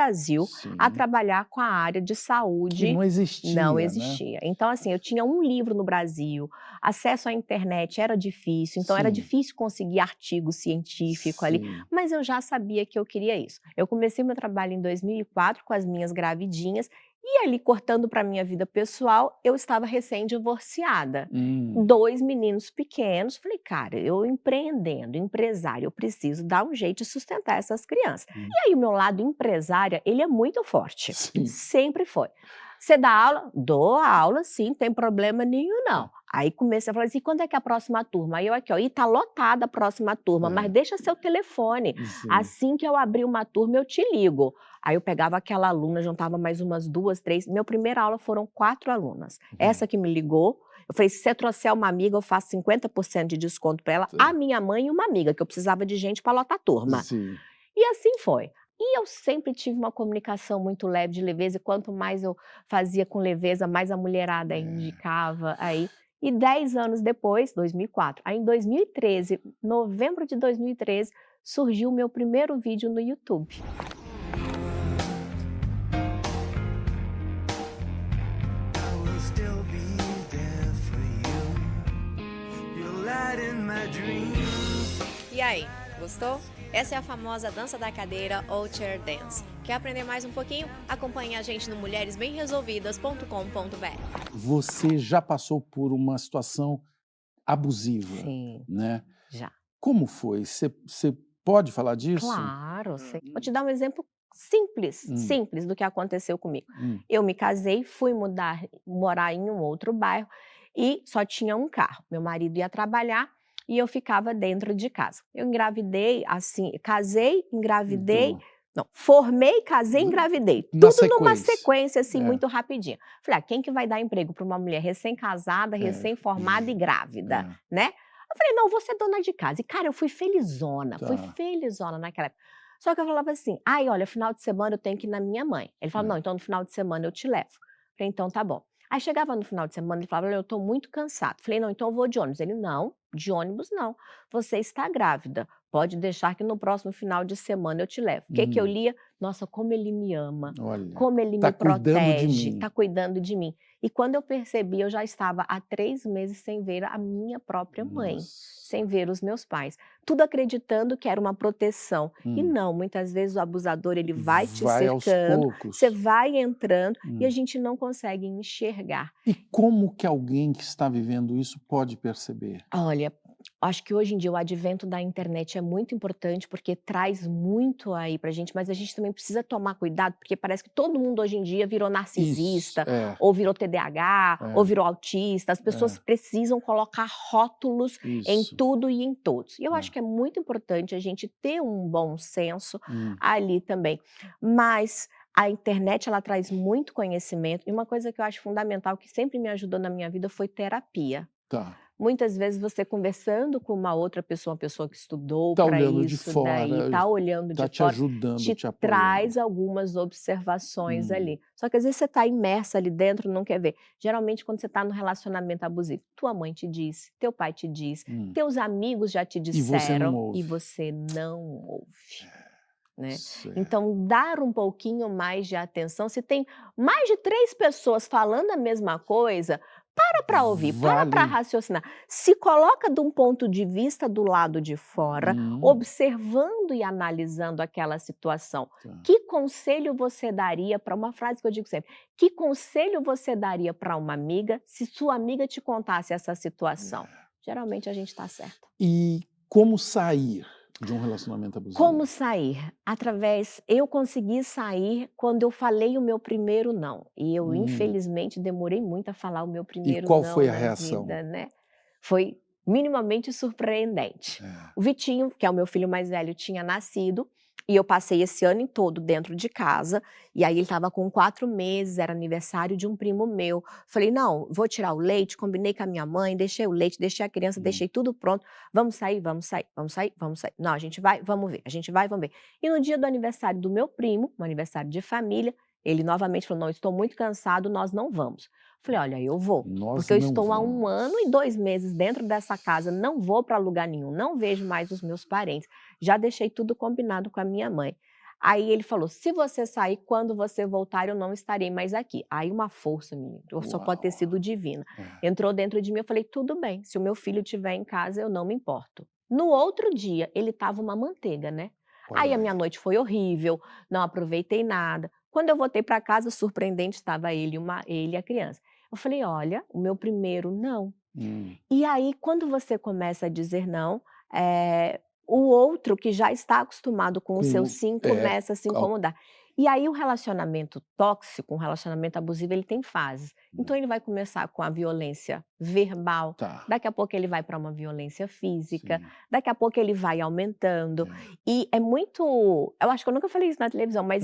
a trabalhar com a área de saúde. Que não existia. Não existia. Né? Então, assim, eu tinha um livro no Brasil, acesso à internet era difícil, então era difícil conseguir artigo científico ali, mas eu já sabia que eu queria isso. Eu comecei meu trabalho em 2004 com as minhas gravidinhas, e ali, cortando para a minha vida pessoal, eu estava recém-divorciada. 2 meninos pequenos. Falei, cara, eu empreendendo, empresária, eu preciso dar um jeito de sustentar essas crianças. E aí, o meu lado empresária, ele é muito forte. Sempre foi. Você dá aula? Dou aula, sim, não tem problema nenhum, não. Aí comecei a falar assim, quando é que é a próxima turma? Aí eu aqui, ó, e tá lotada a próxima turma, mas deixa seu telefone. Assim que eu abrir uma turma, eu te ligo. Aí eu pegava aquela aluna, juntava mais umas 2, 3. Minha primeira aula foram 4 alunas. Essa que me ligou, eu falei, se você trouxer uma amiga, eu faço 50% de desconto para ela. A minha mãe e uma amiga, que eu precisava de gente para lotar a turma. E assim foi. E eu sempre tive uma comunicação muito leve, de leveza, e quanto mais eu fazia com leveza, mais a mulherada indicava aí. E 10 anos depois, 2004, aí em 2013, novembro de 2013, surgiu o meu primeiro vídeo no YouTube. E aí, gostou? Essa é a famosa dança da cadeira ou chair dance. Quer aprender mais um pouquinho? Acompanhe a gente no mulheresbemresolvidas.com.br. Você já passou por uma situação abusiva, né? Já. Como foi? Você pode falar disso? Claro, sei. Vou te dar um exemplo simples do que aconteceu comigo. Eu me casei, fui morar em um outro bairro e só tinha um carro. Meu marido ia trabalhar e eu ficava dentro de casa. Eu engravidei, assim, casei, engravidei, formei, casei, engravidei. Tudo numa sequência, assim, muito rapidinho. Falei, quem que vai dar emprego para uma mulher recém-casada, recém-formada e grávida, né? Eu falei, não, vou ser dona de casa. E, cara, eu fui felizona naquela época. Só que eu falava assim, olha, final de semana eu tenho que ir na minha mãe. Ele falava, não, então no final de semana eu te levo. Eu falei, então tá bom. Aí chegava no final de semana, ele falava, olha, eu tô muito cansado. Falei, não, então eu vou de ônibus. Ele, não, de ônibus não. Você está grávida. Pode deixar que no próximo final de semana eu te levo. O que que eu lia? Nossa, como ele me ama. Olha, como ele me protege. Tá cuidando de mim. E quando eu percebi, eu já estava há 3 meses sem ver a minha própria mãe. Sem ver os meus pais. Tudo acreditando que era uma proteção. E não, muitas vezes o abusador, ele vai te cercando. Você vai entrando e a gente não consegue enxergar. E como que alguém que está vivendo isso pode perceber? Olha, acho que hoje em dia o advento da internet é muito importante porque traz muito aí pra gente, mas a gente também precisa tomar cuidado porque parece que todo mundo hoje em dia virou narcisista, ou virou TDAH, ou virou autista. As pessoas precisam colocar rótulos em tudo e em todos. E eu acho que é muito importante a gente ter um bom senso ali também. Mas a internet, ela traz muito conhecimento e uma coisa que eu acho fundamental, que sempre me ajudou na minha vida, foi terapia. Muitas vezes você conversando com uma outra pessoa, uma pessoa que estudou para isso, tá olhando de fora, ajudando, te traz algumas observações ali. Só que às vezes você tá imersa ali dentro, não quer ver. Geralmente quando você tá no relacionamento abusivo, tua mãe te disse, teu pai te disse, teus amigos já te disseram e você não ouve. né? Certo. Então, dar um pouquinho mais de atenção. Se tem mais de 3 pessoas falando a mesma coisa, para ouvir, para Vale. raciocinar. Se coloca de um ponto de vista do lado de fora, observando e analisando aquela situação. Tá. Que conselho você daria para uma frase que eu digo sempre? Que conselho você daria para uma amiga se sua amiga te contasse essa situação? Geralmente a gente está certa. E como sair de um relacionamento abusivo? Como sair? Eu consegui sair quando eu falei o meu primeiro não. E eu, infelizmente, demorei muito a falar o meu primeiro qual não foi a na reação? vida, né? Foi minimamente surpreendente. O Vitinho, que é o meu filho mais velho, tinha nascido e eu passei esse ano todo dentro de casa. E aí ele estava com 4 meses, era aniversário de um primo meu. Falei, não, vou tirar o leite, combinei com a minha mãe, deixei o leite, deixei a criança, deixei tudo pronto. Vamos sair, vamos sair, vamos sair, vamos sair. Não, a gente vai, vamos ver, a gente vai, vamos ver. E no dia do aniversário do meu primo, um aniversário de família, ele novamente falou, não, estou muito cansado, nós não vamos. Falei, olha, eu vou, porque eu estou há 1 ano e 2 meses dentro dessa casa, não vou para lugar nenhum, não vejo mais os meus parentes, já deixei tudo combinado com a minha mãe. Aí ele falou, se você sair, quando você voltar, eu não estarei mais aqui. Aí uma força, menino, só pode ter sido divina. Entrou dentro de mim, eu falei, tudo bem, se o meu filho estiver em casa, eu não me importo. No outro dia, ele estava uma manteiga, né? Aí a minha noite foi horrível, não aproveitei nada. Quando eu voltei para casa, surpreendente, estava ele e a criança. Eu falei, olha, o meu primeiro não. E aí, quando você começa a dizer não, o outro que já está acostumado com o seu sim começa a se incomodar. E aí o relacionamento tóxico, um relacionamento abusivo, ele tem fases. Então ele vai começar com a violência verbal, daqui a pouco ele vai para uma violência física, daqui a pouco ele vai aumentando. E é muito, eu acho que eu nunca falei isso na televisão, mas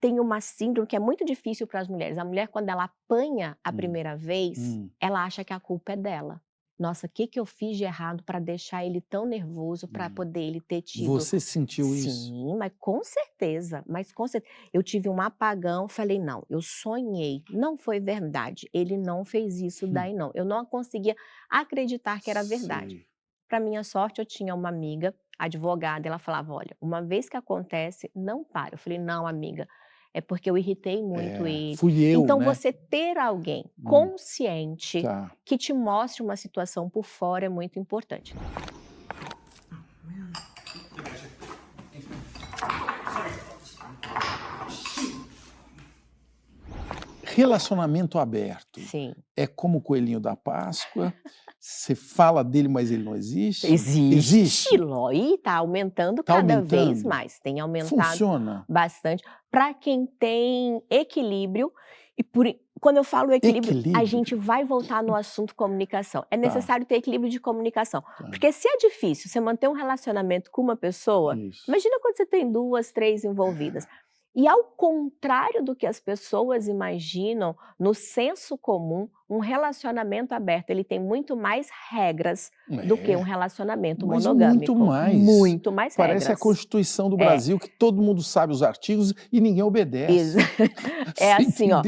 tem uma síndrome que é muito difícil para as mulheres. A mulher, quando ela apanha a primeira vez, ela acha que a culpa é dela. Nossa, o que eu fiz de errado para deixar ele tão nervoso para poder ele ter tido... Você sentiu isso? Sim, mas com certeza, Eu tive um apagão, falei, não, eu sonhei, não foi verdade, ele não fez isso daí não. Eu não conseguia acreditar que era verdade. Para minha sorte, eu tinha uma amiga, advogada, ela falava, olha, uma vez que acontece, não para. Eu falei, não, amiga, é porque eu irritei muito ele. Fui eu, então, né? você ter alguém consciente que te mostre uma situação por fora é muito importante. Relacionamento aberto. Sim. É como o coelhinho da Páscoa. Você fala dele, mas ele não existe? Existe. E está aumentando cada vez mais. Tem aumentado bastante. Para quem tem equilíbrio, quando eu falo equilíbrio, a gente vai voltar no assunto comunicação. É necessário ter equilíbrio de comunicação. Porque se é difícil você manter um relacionamento com uma pessoa, imagina quando você tem 2, 3 envolvidas. E ao contrário do que as pessoas imaginam, no senso comum, um relacionamento aberto, ele tem muito mais regras do que um relacionamento monogâmico. Muito mais. Muito mais regras. Parece a Constituição do Brasil, que todo mundo sabe os artigos e ninguém obedece. É assim, ó.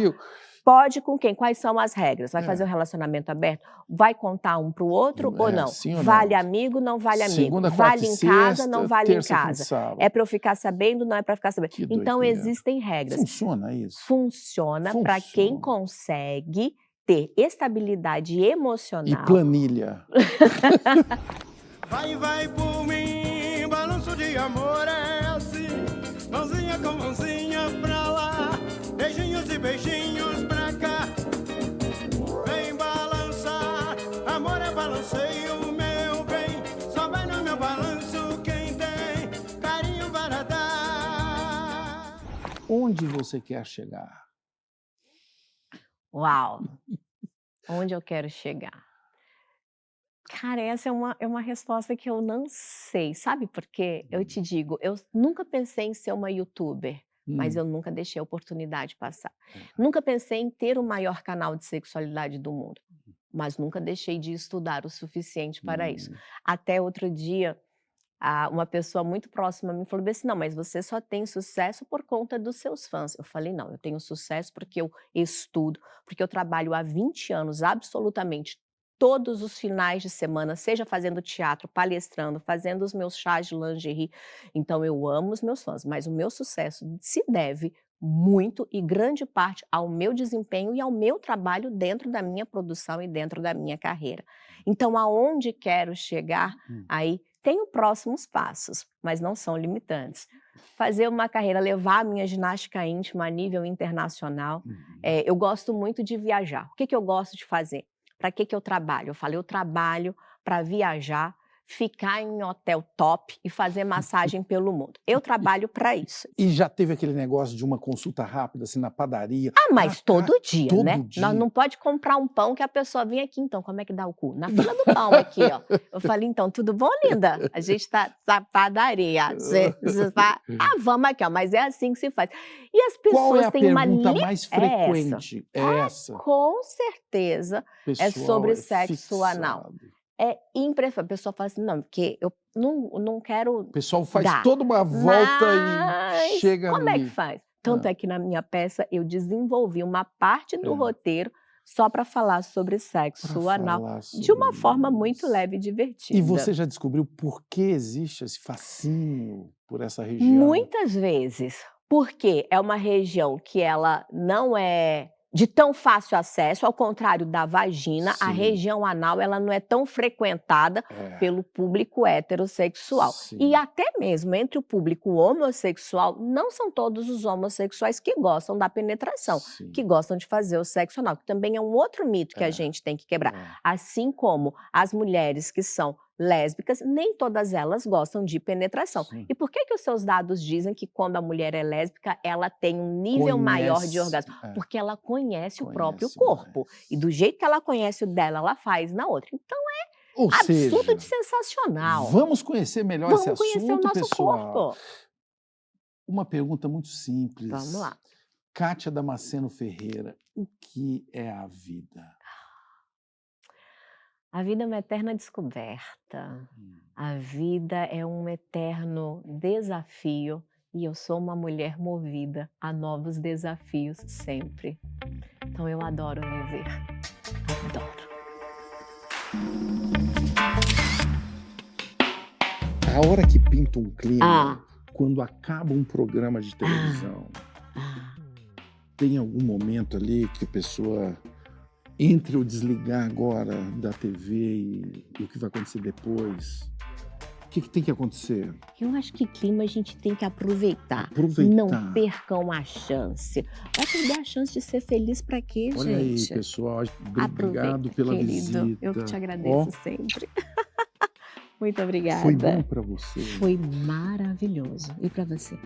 Pode com quem? Quais são as regras? Vai fazer um relacionamento aberto? Vai contar um para o outro ou não? Vale amigo, não vale amigo? Segunda, vale quarta, em casa, sexta, não vale em terça, casa? É para eu ficar sabendo, não é para ficar sabendo? Então existem regras. Funciona isso? Funciona para quem consegue ter estabilidade emocional. E planilha. Vai por mim, balanço de amor é assim, mãozinha com mãozinha pra lá, beijinhos e beijinhos pra cá. Vem balançar, amor é balanceio, meu bem, só vai no meu balanço quem tem carinho para dar. Onde você quer chegar? Uau! Onde eu quero chegar? Cara, essa é uma resposta que eu não sei. Sabe por quê? Eu te digo, eu nunca pensei em ser uma youtuber, mas eu nunca deixei a oportunidade passar. Nunca pensei em ter o maior canal de sexualidade do mundo, mas nunca deixei de estudar o suficiente para isso. Até outro dia, uma pessoa muito próxima me falou assim, não, mas você só tem sucesso por conta dos seus fãs. Eu falei, não, eu tenho sucesso porque eu estudo, porque eu trabalho há 20 anos absolutamente todos os finais de semana, seja fazendo teatro, palestrando, fazendo os meus chás de lingerie. Então eu amo os meus fãs, mas o meu sucesso se deve muito e grande parte ao meu desempenho e ao meu trabalho dentro da minha produção e dentro da minha carreira. Então, aonde quero chegar, aí tenho próximos passos, mas não são limitantes. Fazer uma carreira, levar a minha ginástica íntima a nível internacional. Eu gosto muito de viajar. O que eu gosto de fazer? Para que eu trabalho? Eu falo, eu trabalho para viajar, ficar em hotel top e fazer massagem pelo mundo. Eu trabalho para isso. E já teve aquele negócio de uma consulta rápida, assim, na padaria? Mas todo dia, todo né? dia. Nós não pode comprar um pão que a pessoa vem aqui, então, como é que dá o cu? Na fila do pão aqui, ó. Eu falei, então, tudo bom, linda? A gente tá na padaria. Vamos aqui, ó, mas é assim que se faz. E as pessoas Qual é a têm uma pergunta mais frequente? Essa. Com certeza é sobre sexo anal. É impressionante. A pessoa fala assim, não, porque eu não quero. O pessoal faz toda uma volta e chega como ali. é que faz? Tanto é que na minha peça eu desenvolvi uma parte do roteiro só para falar sobre sexo anal de uma forma muito leve e divertida. E você já descobriu por que existe esse fascínio por essa região? Muitas vezes, porque é uma região que ela não é de tão fácil acesso, ao contrário da vagina, a região anal ela não é tão frequentada pelo público heterossexual. E até mesmo entre o público homossexual, não são todos os homossexuais que gostam da penetração, que gostam de fazer o sexo anal, que também é um outro mito que a gente tem que quebrar. Assim como as mulheres que são lésbicas, nem todas elas gostam de penetração. E por que os seus dados dizem que quando a mulher é lésbica, ela tem um nível maior de orgasmo? Porque ela conhece o próprio corpo. E do jeito que ela conhece o dela, ela faz na outra. Então absurdo de sensacional. Vamos conhecer melhor esse assunto, conhecer o nosso pessoal. corpo. Uma pergunta muito simples. Vamos lá. Kátia Damasceno Ferreira, o que é a vida? A vida é uma eterna descoberta. A vida é um eterno desafio e eu sou uma mulher movida a novos desafios sempre. Então eu adoro viver. Adoro. A hora que pinta um clima, quando acaba um programa de televisão, tem algum momento ali que a pessoa entre o desligar agora da TV e o que vai acontecer depois, o que tem que acontecer? Eu acho que clima a gente tem que aproveitar. Não percam a chance. Vai perder a chance de ser feliz pra quê, gente? Olha aí, pessoal. Obrigado pela visita. Eu que te agradeço sempre. Muito obrigada. Foi bom pra você? Foi maravilhoso. E pra você?